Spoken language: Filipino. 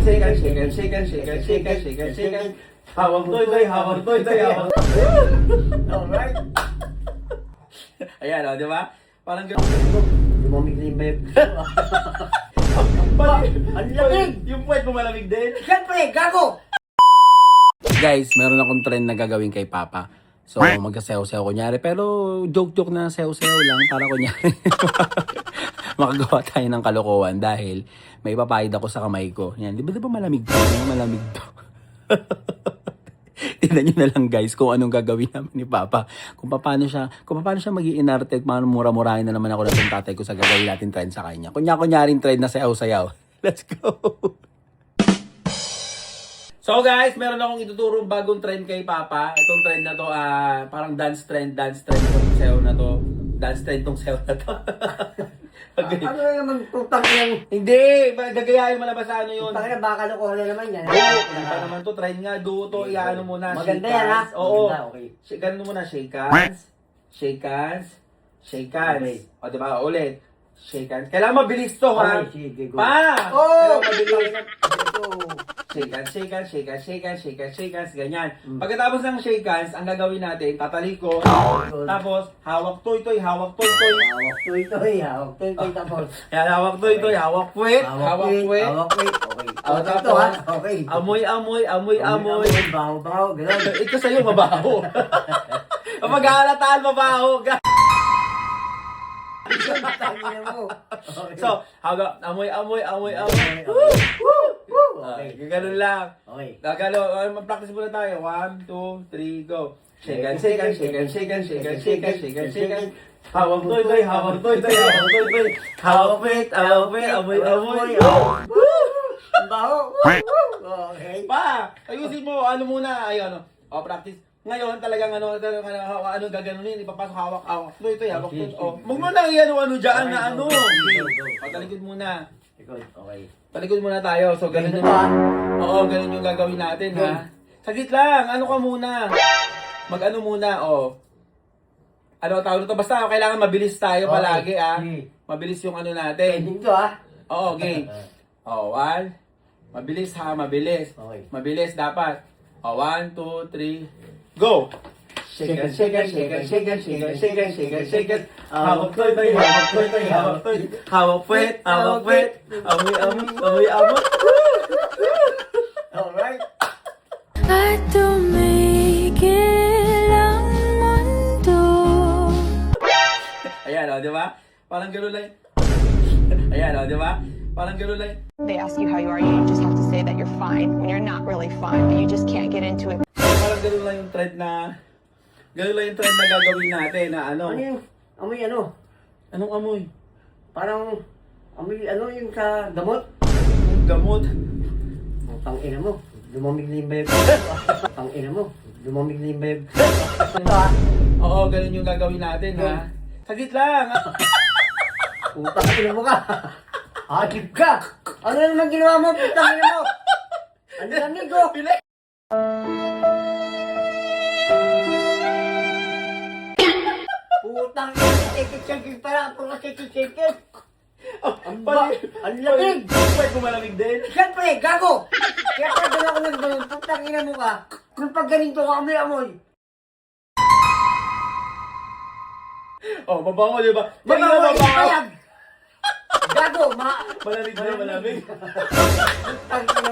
shaken. Hawak toy, hawak toy, hawak. Alright. Ayan, o, di ba? Parang gano'n. Lumamig na yung babe. Ang lamig! Yung puwet mo malamig din. Siyempre, gago! Guys, meron akong trend na gagawin kay Papa. So, magkasayaw-sayaw kunyari. Pero, joke-joke na sayaw-sayaw lang para kunyari. Makagawa tayo ng kalokohan dahil may papayad ako sa kamay ko. Yan, di ba malamig to? Di ba malamig to? Tignan nyo na lang guys kung anong gagawin namin ni Papa. Kung paano siya mag-iinarte at paano mura-murahin na naman ako ng tatay ko sa gagawin natin trend sa kanya. Kunyaring trend na sayaw-sayaw. Let's go! So guys, meron akong ituturong bagong trend kay Papa. Itong trend na to, parang dance trend tong sayaw na to. Dance trend tong sayaw na to. Ano naman putang yan? Hindi, gagayahin mo na ba sa ano yun? Putang yan, baka nakuha na naman yan. Ano naman to, trend nga, duo to, iano muna. Maganda shake yan ha? hands. Oo. Maganda, okay. Ganun muna, shake hands. Shake hands. Shake hands. Okay. O diba, ulit. Shake hands. Kailangan mabilis to ha. Okay, sige, go. Pa! Oh! Kailangan mabilis. Ito. Shake hands, shake hands, shake hands, shake hands, shake hands, shake hands, ganyan. Pagkatapos ng shake hands, ang gagawin natin, tatalikod. Tapos, hawak toy-toy, hawak toy-toy. Hawak toy-toy, hawak toy-toy tapos. Yan, hawak toy-toy, hawak puwet, hawak puwet. Hawak puwet, okay. Oh, Ito tapos, ha, okay. amoy. Baho-baho, gano'n. Ito sa'yo, mabaho. Mag-aalataan, mabaho. Tangina mo. Okay. So, amoy. Okay. Ganun lang. Okay. Mag-practice muna tayo. 1, 2, 3, go. Shake hands. Hawak toy, hawak toy. Hawak puwet, amoy. Ang baho. Okay. Pa, ayusin mo, ano muna, ayun, practice. Ngayon, talagang ano gaganunin, ipapasok hawak, toy, hawak toy. Oh, wag mo na ano dyan na ano. Talikod muna. Okay. Talikod muna tayo. So, ganun yung, ganun yung gagawin natin, ha? Saglit lang, ano ka muna? Mag-ano muna, Ano tawag nito? Basta kailangan mabilis tayo palagi, Mabilis yung ano natin. Ending to ha. Oo, game. 1. Mabilis ha, mabilis. Okay. Mabilis dapat. 1, 2, 3, go! Shake hands. Hawak toy. Hawak puwet. Amoy. Alright. At tumigil ang mundo. Ayan, di ba? Parang gano'n lang. Ayan, di ba? Parang gano'n lang. They ask you how you are, you just have to say that you're fine when you're not really fine, but you just can't get into it. Parang gano'n lang yung trend na gagawin natin na ano. Ano yung amoy ano? Anong amoy? Parang amoy ano yung sa gamot? Gamot. Ang tangina mo. Lumamig na yung babe. Tangina mo. Lumamig na yung babe. Ito ha. Oo, ganun yung gagawin natin, ha? Saglit lang. Putang ina mo ka. Agib ka. Ano naman ginawa mo? Putang ina mo. Ano lamig ko? Putang ina. Tikit-tikit para. Puro tikit-tikit. Ang lamig. Pwede mo malamig din? Siyempre, gago. Kaya pwede ako nagdalong. Putang ina mo ka. Kung pag ganito ka amoy-amoy. Mabango, di ba? Mabango yung payag. Gago, Malamig na malamig. Putang ina